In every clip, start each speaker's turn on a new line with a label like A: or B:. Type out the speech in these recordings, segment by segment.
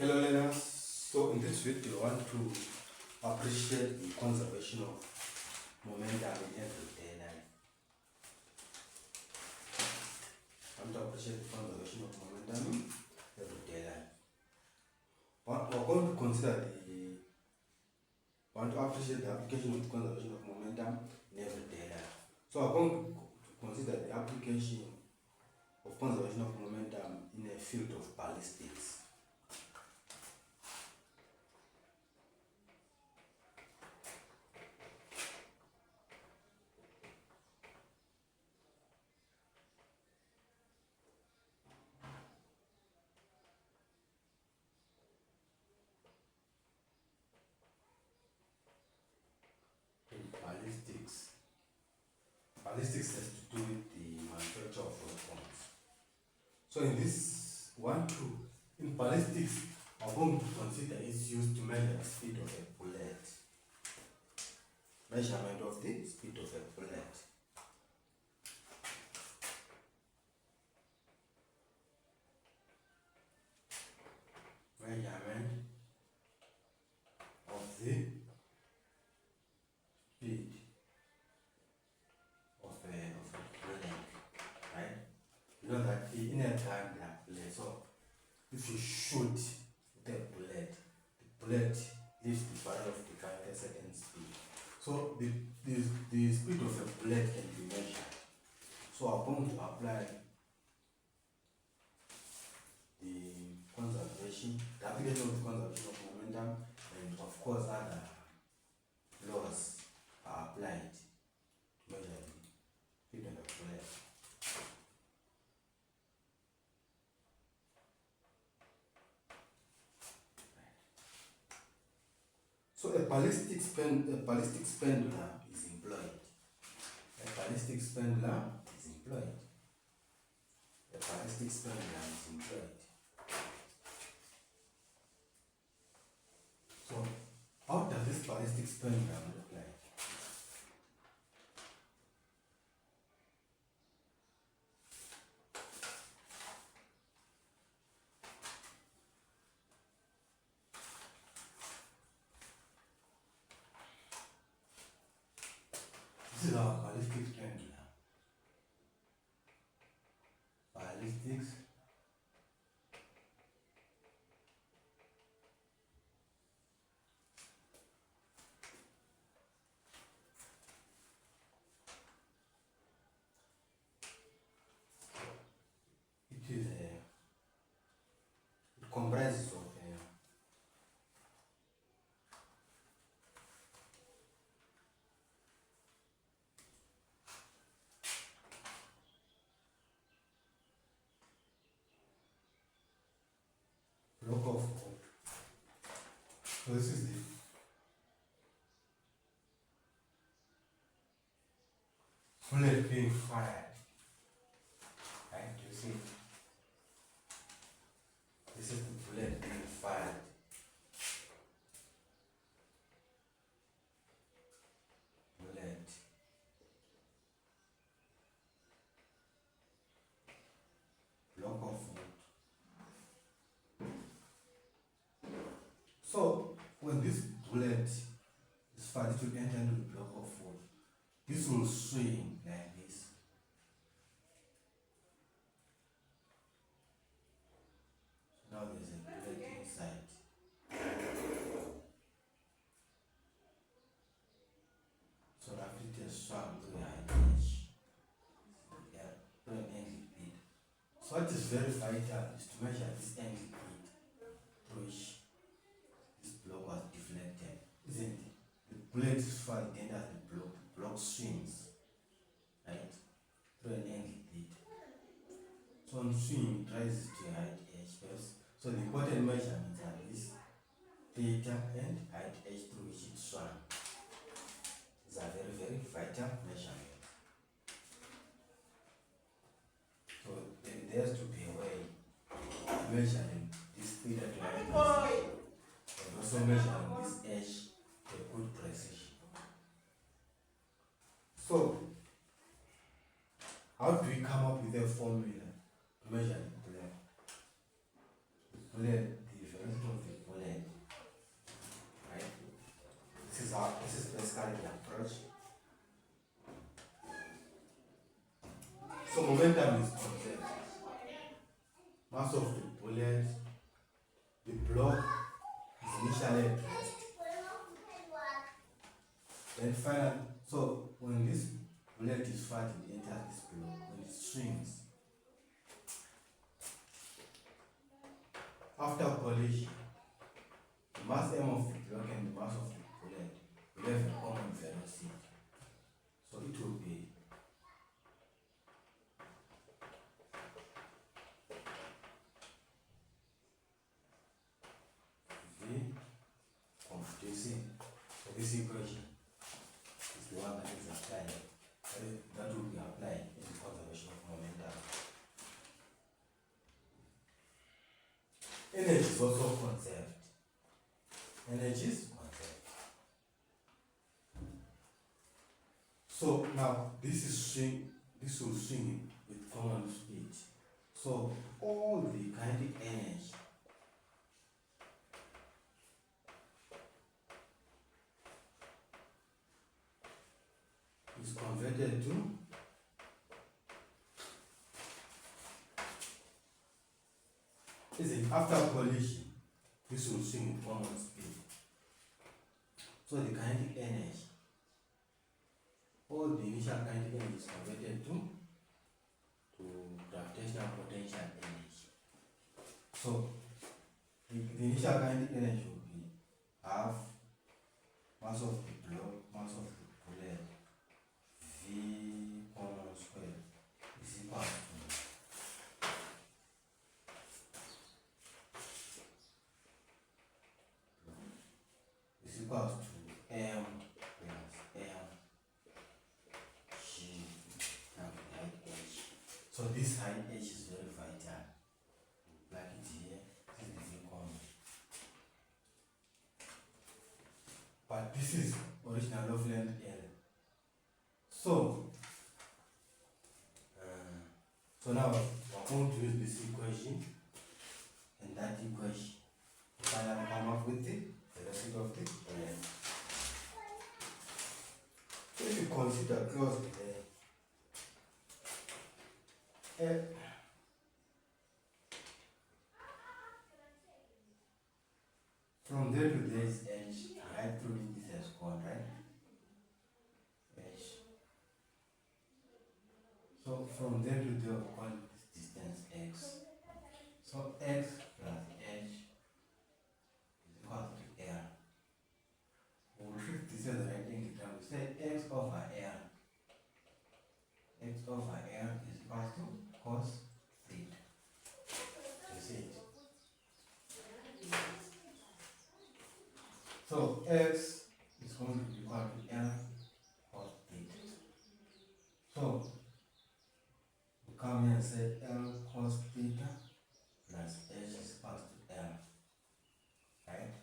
A: Hello learners, so in this video I want to appreciate the conservation of momentum in everyday life. I want to appreciate the conservation of momentum in everyday life. We're going to consider want to appreciate the application of the conservation of momentum in everyday life. So we're going to consider the application of conservation of momentum in a field of ballistics. Ballistics has to do with the manufacture of weapons. So in this in ballistics, we're going to consider its use to measure the speed of a bullet. Measurement of the speed of a bullet. Measurement of the speed of a bullet, right? You know that in a gun, bullet. So if you shoot with a bullet, the bullet leaves the barrel of the gun at a certain speed. So the speed of a bullet can be measured. So I'm going to apply the application of the conservation of momentum, and of course other laws are applied to measure the speed of a bullet. So a ballistic pendulum is employed. A ballistic pendulum is employed. A ballistic pendulum is employed. So how does this ballistic pendulum look like? This is our ballistic pendulum. Ballistics it comprises of block of wood. So this is the bullet being fired. Right, you see, this is the bullet being fired. Bullet. Block of wood. So when this bullet is fired, it will enter into the block of wood. This will swing like this. Now there's a bullet inside. So after it has swung to the edge, to an angle bead. So what is very vital is to measure this angle bead through which this block was deflected, isn't it? The bullet is fired, then as the block swings, right, through an angle bead. So on swing, it rises to a height edge first. So the important measurements are this theta and height edge through which it swung. These are very, very vital measurements. So there has to be a way of measuring this theta to height edge, and also measuring this edge to a good precision. So how do we come up with a formula to measure the bullet? The velocity of mass of the bullet, the block is initially pressed. Then finally, so when this bullet is fired, it enters this block. When it swings, after polishing, the mass M of the block and the mass of the bullet will have a common velocity. So it will be V computation. So this equation is the one that is applied. That will be applied in the conservation of momentum. Energy is also conserved. Energy is conserved. So now this will swing with common speed. So all the kinetic energy is converted to after polishing, this will swing with common speed. So the kinetic energy, all the initial kinetic energy is converted to gravitational potential energy. So the initial kinetic energy will be half mass of the block, mass of the bullet, V common square is equal to M plus M G and height H. So this height H is very vital. Like it here, this is the V common. But this is original of length L. So now we're going to use this equation and that equation to finally come up with the velocity of the bullet. So if you consider closely from there to there is H, right through this has gone, right? H. So from there to there we call this distance X. So X plus H is equal to L. We'll treat this as the right angle term. We say X over L. X over L is equal to cos theta. You see it? So X is going to be equal to L cos theta. So we come here and say L cos theta plus H is equal to L. Right?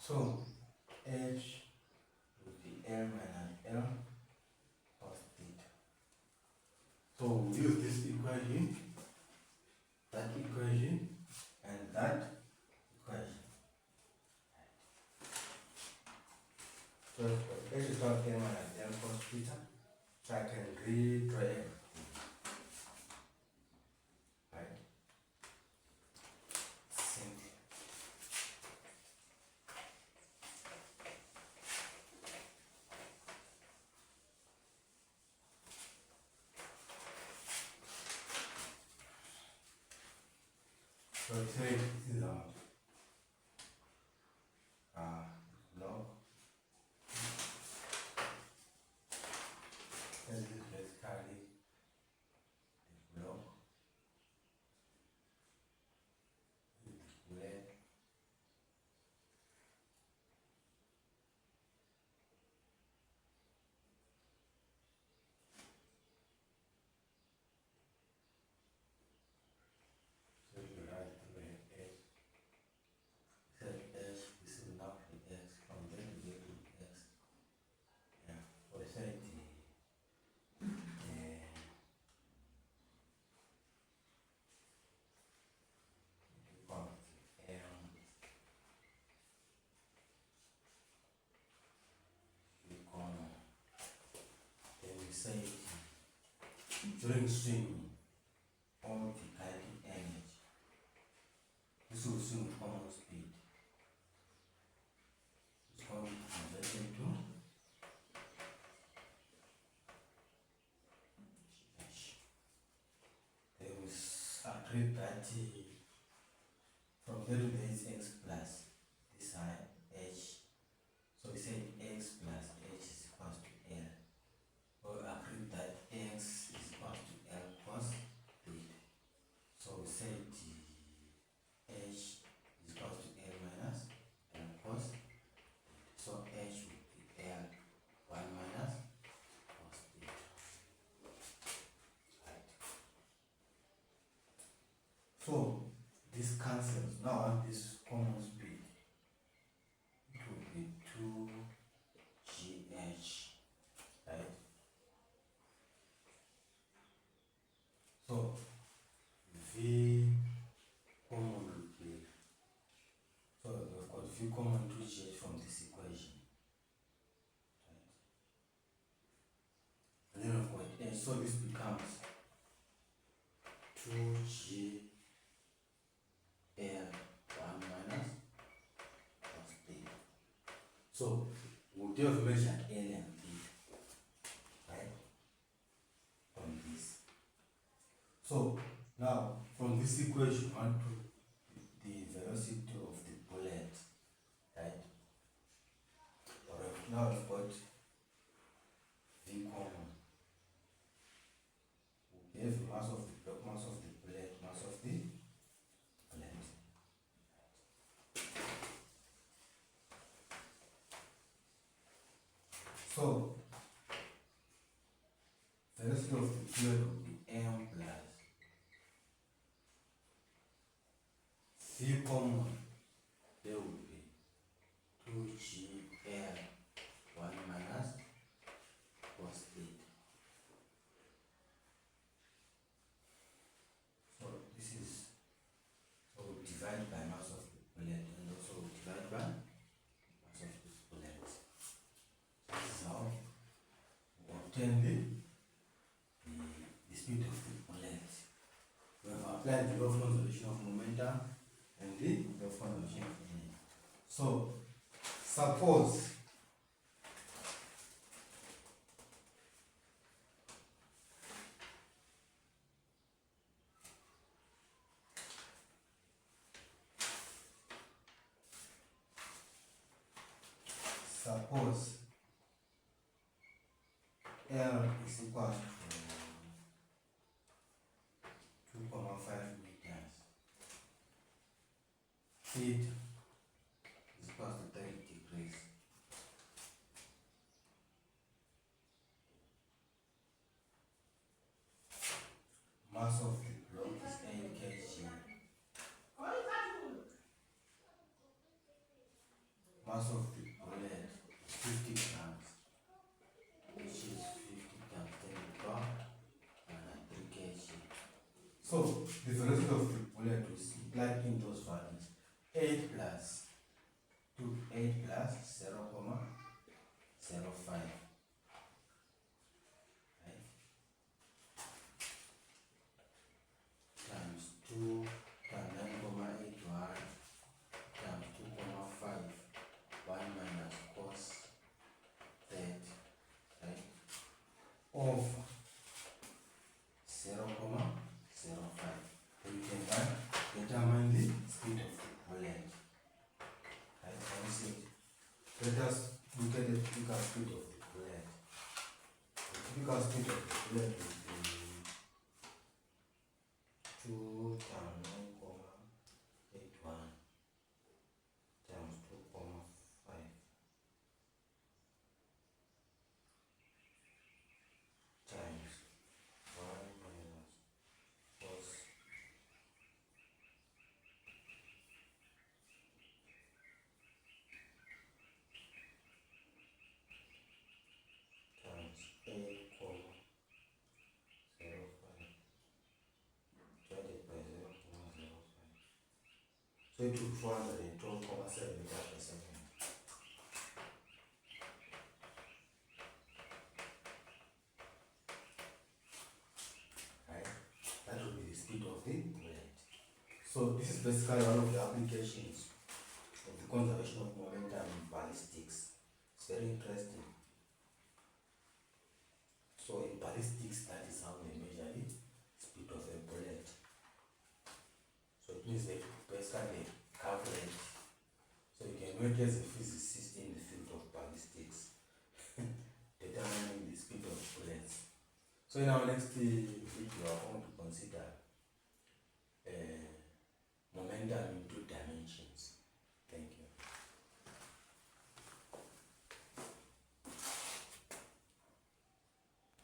A: So H would be L minus L cos theta. So we'll use this equation, that equation, and that equation. So H is equal to L minus L cos theta. So I can redraw it. Right? Simple. So say this is our block. This is basically the block. This is the bullet. So you write the H. Set H, this will now be X. From there to there to X. Yeah. So say the then we say during swinging or the guiding energy. This will assume common speed. It's going to be converted to h. They will agree that from there to there is x plus this high h. So we said x plus h is equal to L. Or agree that x is equal to L cos theta. So we said h is equal to L minus L cos theta. So h would be L 1 minus cos theta. Right. So this cancels. Now on this common speed, it will be 2gh, right? So v common would be, so we've got v common 2gh from this equation, right? And then we've got h, so this becomes 2g L 1 minus cos theta. So we have measured L and theta, right? From this. So now from this equation onto the velocity of the bullet, right? Alright, now we've got V common. We have mass of the block, mass of the bullet, mass of the bullet. So velocity of the fluid will be m plus v common. There will be 2gl 1 minus cos theta. So this is, so we divide by mass of the bullet and also we divide by mass of the bullet. This is how we obtain the speed of the bullet. We have applied the law of conservation of momentum and the law of conservation of energy. So suppose L is equal to 2,5 meters. Theta is equal to 30 degrees. Mass of the block is 8 kg. Mass of the bullet is 50 grams, which is 50 times 10 to the power 3 kg. So the velocity of the bullet is implied in those values. 8 plus 0.05, right? Times 2 times 9.81 times 2.5, 1 minus cos theta, right? Over 0.05. So you can determine the speed of the bullet. Right? Let us look at the typical speed of the bullet. The typical speed of the bullet will be 2 times 9.81 times 2.5 times 1 minus cos times 8.05 divided by 0.05. So it took 412.7 meters per second. Right? That would be the speed of So this is basically one of the applications of the conservation of momentum in ballistics. It's very interesting. So in ballistics, that is how they measure the speed of a bullet. So it means they basically calculate. So you can work as a physicist in the field of ballistics, determining the speed of bullets. So in our next video, I want to consider momentum in two dimensions.